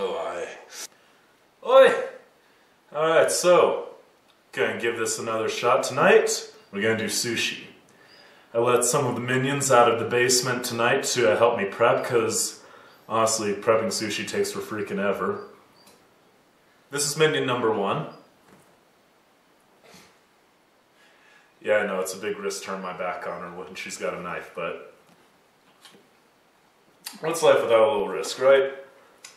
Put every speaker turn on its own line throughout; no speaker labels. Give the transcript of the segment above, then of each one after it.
Oh, aye. Oi! Alright, so, gonna give this another shot tonight. We're gonna do sushi. I let some of the minions out of the basement tonight to help me prep, because honestly, prepping sushi takes for freaking ever. This is minion number 1. Yeah, I know, it's a big risk to turn my back on her when she's got a knife, but what's life without a little risk, right?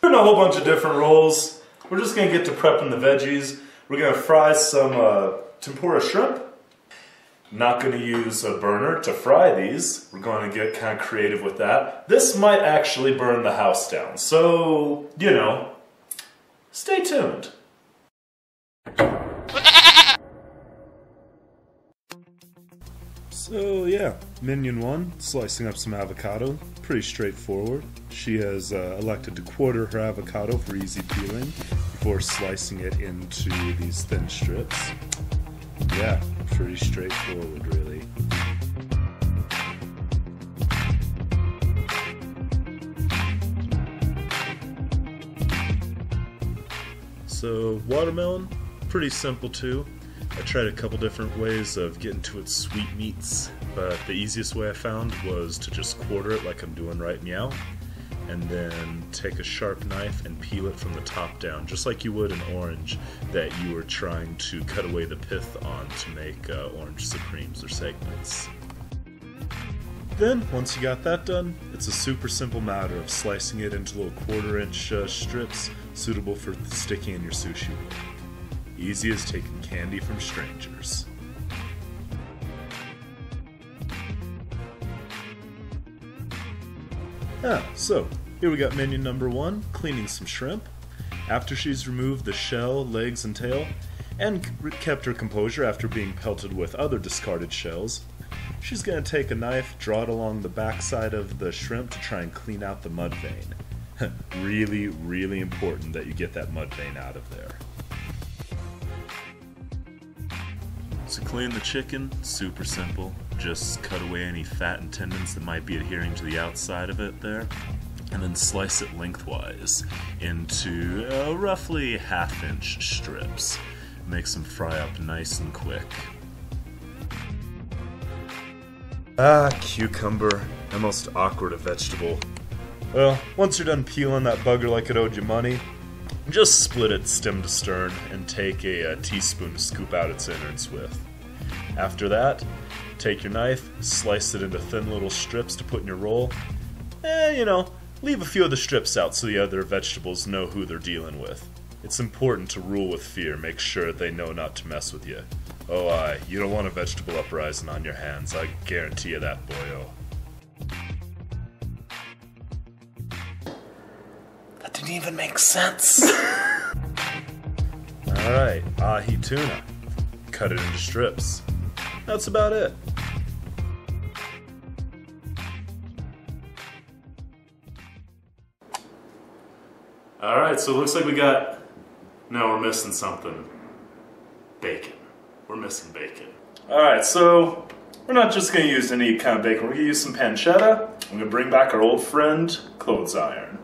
We're doing a whole bunch of different rolls. We're just gonna get to prepping the veggies. We're gonna fry some tempura shrimp. Not gonna use a burner to fry these. We're gonna get kind of creative with that. This might actually burn the house down, so, you know, stay tuned. So yeah, minion 1, slicing up some avocado. Pretty straightforward. She has elected to quarter her avocado for easy peeling before slicing it into these thin strips. Yeah, pretty straightforward really. So watermelon, pretty simple too. I tried a couple different ways of getting to its sweetmeats, but the easiest way I found was to just quarter it like I'm doing right now, and then take a sharp knife and peel it from the top down, just like you would an orange that you were trying to cut away the pith on to make orange supremes or segments. Then, once you got that done, it's a super simple matter of slicing it into little 1/4-inch strips suitable for sticking in your sushi roll. Easy as taking candy from strangers. So here we got minion number 1, cleaning some shrimp. After she's removed the shell, legs, and tail, and kept her composure after being pelted with other discarded shells, she's going to take a knife, draw it along the backside of the shrimp to try and clean out the mud vein. Really, really important that you get that mud vein out of there. To clean the chicken, super simple. Just cut away any fat and tendons that might be adhering to the outside of it there, and then slice it lengthwise into roughly 1/2-inch strips. Makes them fry up nice and quick. Cucumber, the most awkward of vegetable. Well, once you're done peeling that bugger like it owed you money, just split it stem to stern and take a teaspoon to scoop out its innards with. After that, take your knife, slice it into thin little strips to put in your roll. You know, leave a few of the strips out so the other vegetables know who they're dealing with. It's important to rule with fear, make sure they know not to mess with you. Oh aye, you don't want a vegetable uprising on your hands, I guarantee you that, boyo. That didn't even make sense. Alright, ahi tuna. Cut it into strips. That's about it. Alright, so it looks like we got... No, we're missing something. Bacon. We're missing bacon. Alright, so we're not just going to use any kind of bacon. We're going to use some pancetta. I'm going to bring back our old friend, clothes iron.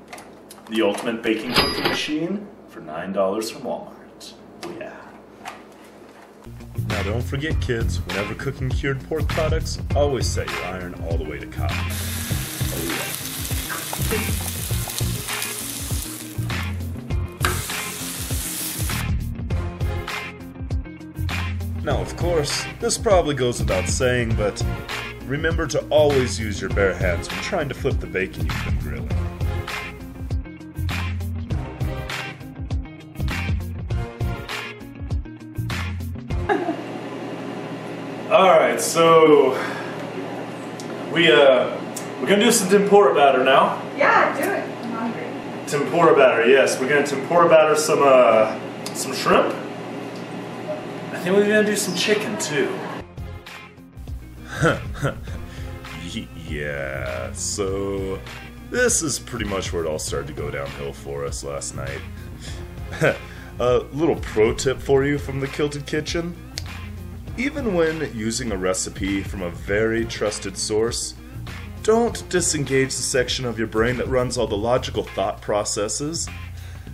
The ultimate baking cooking machine for $9 from Walmart. Oh yeah. Now don't forget kids, whenever cooking cured pork products, always set your iron all the way to cotton. Oh yeah. Now of course, this probably goes without saying, but remember to always use your bare hands when trying to flip the bacon you've been grilling. Alright, so we're gonna do some tempura batter now.
Yeah, do it. I'm hungry.
Tempura batter, yes. We're gonna tempura batter some shrimp. I think we're gonna do some chicken too. Yeah, so this is pretty much where it all started to go downhill for us last night. A little pro tip for you from the Kilted Kitchen. Even when using a recipe from a very trusted source, don't disengage the section of your brain that runs all the logical thought processes.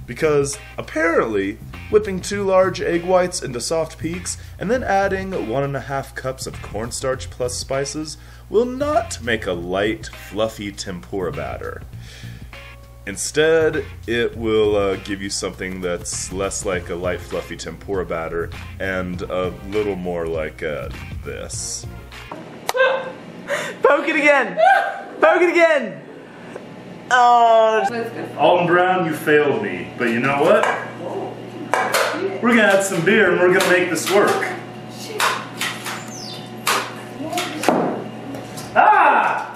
Because apparently, whipping 2 large egg whites into soft peaks and then adding 1.5 cups of cornstarch plus spices will not make a light, fluffy tempura batter. Instead, it will give you something that's less like a light, fluffy tempura batter and a little more like this.
Poke it again! Poke it again! Oh.
Alton Brown, you failed me. But you know what? We're gonna add some beer and we're gonna make this work. Ah!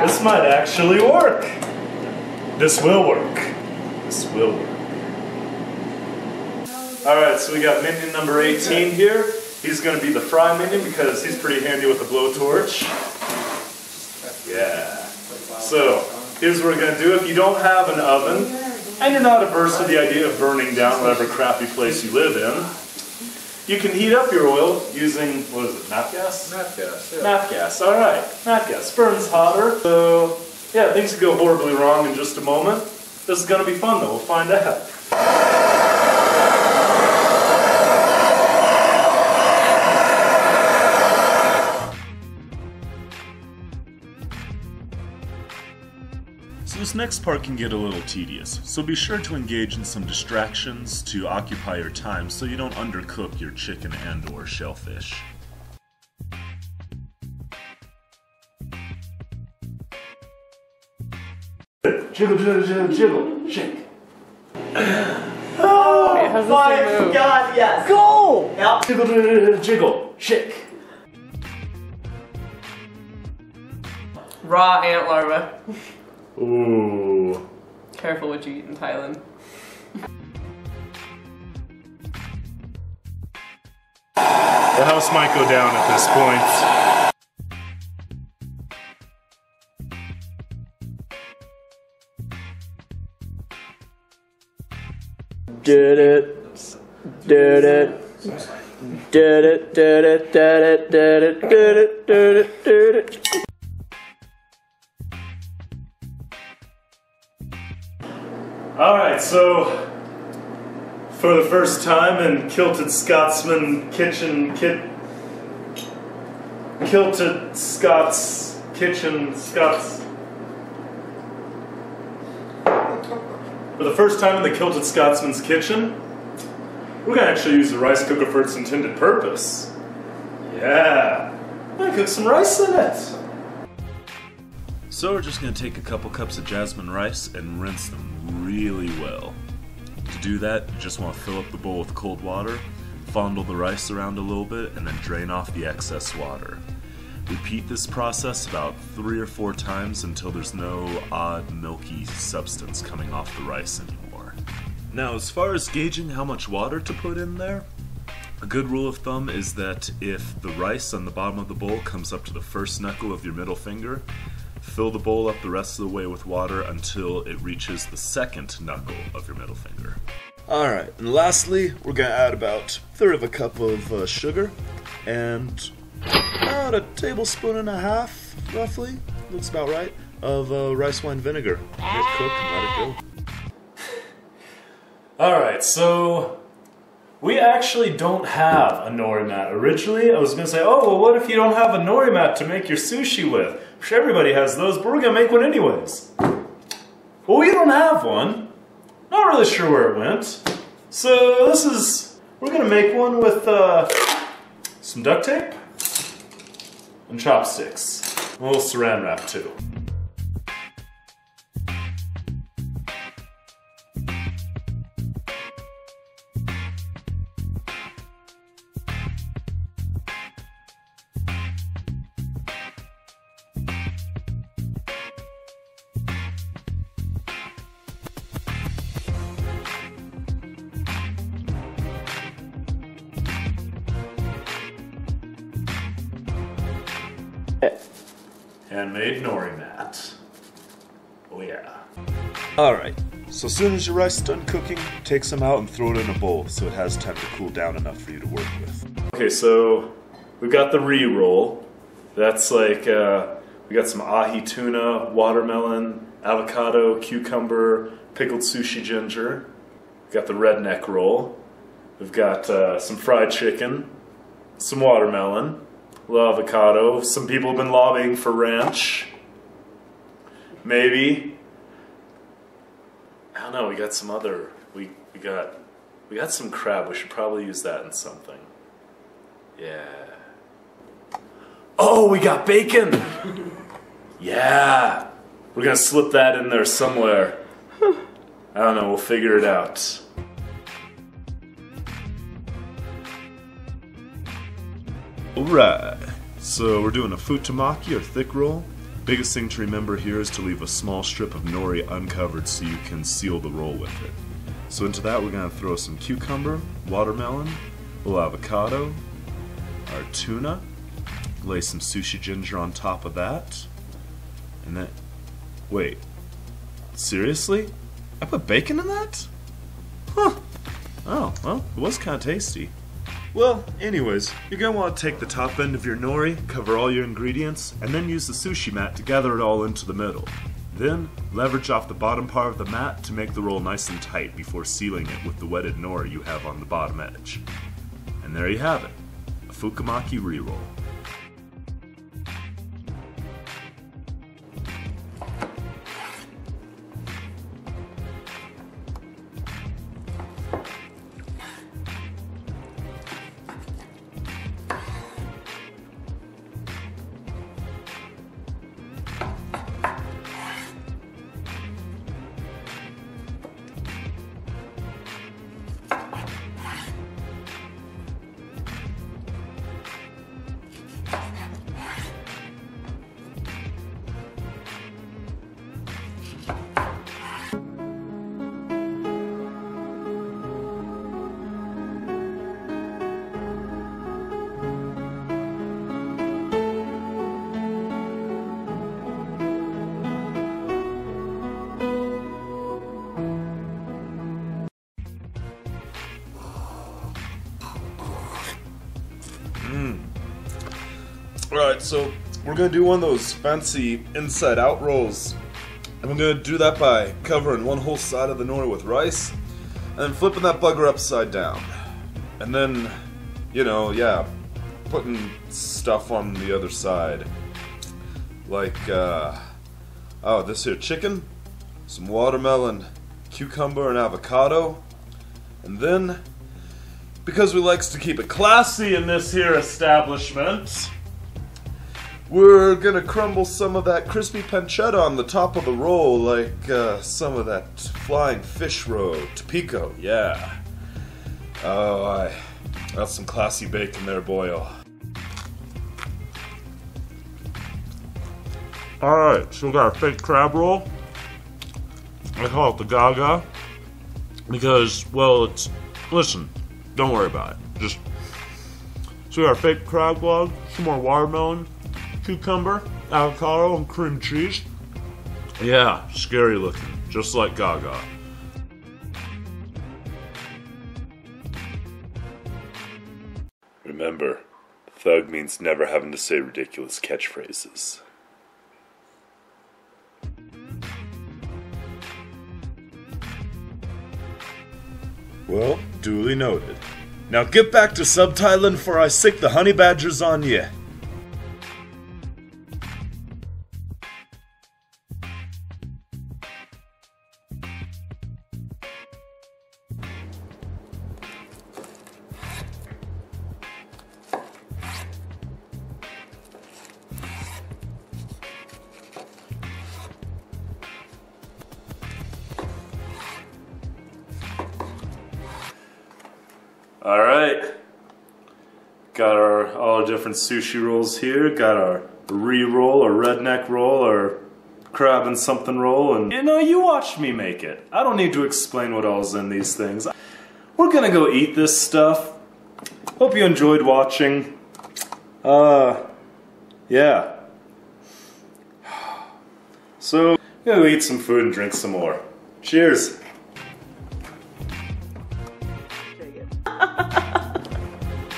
This might actually work. This will work. This will work. Alright, so we got minion number 18 here. He's going to be the fry minion because he's pretty handy with a blowtorch. Yeah. So, here's what we're going to do. If you don't have an oven, and you're not averse to the idea of burning down whatever crappy place you live in, you can heat up your oil using, what is it, nap gas?
Nap gas, yeah.
Nap gas, alright. Nap gas burns hotter. So, yeah, things could go horribly wrong in just a moment. This is going to be fun though, we'll find out. So this next part can get a little tedious, so be sure to engage in some distractions to occupy your time so you don't undercook your chicken and or shellfish. Jiggle, jiggle, jiggle, jiggle, shake.
Oh my god, yes! Go! Yep.
Jiggle, jiggle, jiggle, shake.
Raw ant larva.
Ooh.
Careful what you eat in Thailand.
The house might go down at this point.
Did it. Did it. Did it. Did it. Did it. Did it. Did it. Did it. Did it.
Alright, so for the first time in Kilted Scotsman Kitchen Kilted Scots Kitchen Scots For the first time in the Kilted Scotsman's kitchen, we're gonna actually use the rice cooker for its intended purpose. Yeah, I'm gonna cook some rice in it. So we're just going to take a couple cups of jasmine rice and rinse them really well. To do that, you just want to fill up the bowl with cold water, fondle the rice around a little bit, and then drain off the excess water. Repeat this process about 3 or 4 times until there's no odd milky substance coming off the rice anymore. Now, as far as gauging how much water to put in there, a good rule of thumb is that if the rice on the bottom of the bowl comes up to the first knuckle of your middle finger, fill the bowl up the rest of the way with water until it reaches the second knuckle of your middle finger. Alright, and lastly, we're going to add about 1/3 of a cup of sugar and about 1.5 tablespoons, roughly, looks about right, of rice wine vinegar. Let it cook and let it go. Alright, so we actually don't have a nori mat. Originally, I was going to say, oh, well, what if you don't have a nori mat to make your sushi with? Everybody has those, but we're going to make one anyways. Well, we don't have one. Not really sure where it went. So we're going to make one with some duct tape and chopsticks. A little saran wrap too. Handmade nori mat. Oh yeah. Alright, So as soon as your rice is done cooking, take some out and throw it in a bowl so it has time to cool down enough for you to work with. Okay, so we've got the re-roll. That's like, we got some ahi tuna, watermelon, avocado, cucumber, pickled sushi ginger. We've got the redneck roll. We've got some fried chicken, some watermelon, a little avocado. Some people have been lobbying for ranch. Maybe. I don't know, we got some other, we got some crab. We should probably use that in something. Yeah. Oh, we got bacon! Yeah! We're gonna slip that in there somewhere. I don't know, we'll figure it out. Alright, so we're doing a futamaki or thick roll. Biggest thing to remember here is to leave a small strip of nori uncovered so you can seal the roll with it. So into that we're going to throw some cucumber, watermelon, a little avocado, our tuna, lay some sushi ginger on top of that, and then, wait, seriously? I put bacon in that? Huh. Oh, well, it was kind of tasty. Well, anyways, you're going to want to take the top end of your nori, cover all your ingredients, and then use the sushi mat to gather it all into the middle. Then, leverage off the bottom part of the mat to make the roll nice and tight before sealing it with the wetted nori you have on the bottom edge. And there you have it, a futamaki re-roll. Alright, so we're going to do one of those fancy inside-out rolls. And we're going to do that by covering one whole side of the nori with rice, and then flipping that bugger upside down. And then, you know, yeah, putting stuff on the other side. Like, oh, this here chicken, some watermelon, cucumber, and avocado. And then, because we likes to keep it classy in this here establishment, we're gonna crumble some of that crispy pancetta on the top of the roll, like some of that flying fish roe, Tapico, yeah. Oh, that's some classy bacon there, boyo. Alright, so we got our fake crab roll. I call it the Gaga, because, well, it's, listen, don't worry about it. Just, so we got our fake crab log, some more watermelon, cucumber, avocado, and cream cheese. Yeah, scary looking, just like Gaga. Remember, thug means never having to say ridiculous catchphrases. Well, duly noted. Now get back to subtitling for I sick the honey badgers on ye. Alright, got all our different sushi rolls here, got our re-roll, our redneck roll, our crab and something roll, and you know, you watched me make it. I don't need to explain what all's in these things. We're gonna go eat this stuff. Hope you enjoyed watching. Yeah. So, I'm gonna go eat some food and drink some more. Cheers.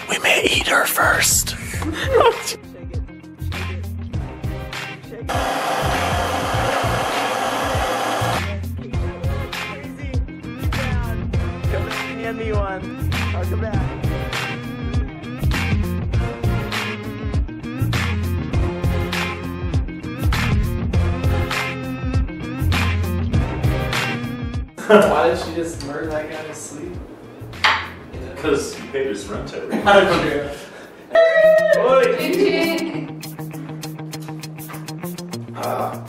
We may eat her first.
Hand me one. I'll come back.
Why did she just murder that guy to sleep?
Because he paid his rent every month.
How true.
Ding, ding.
Ah.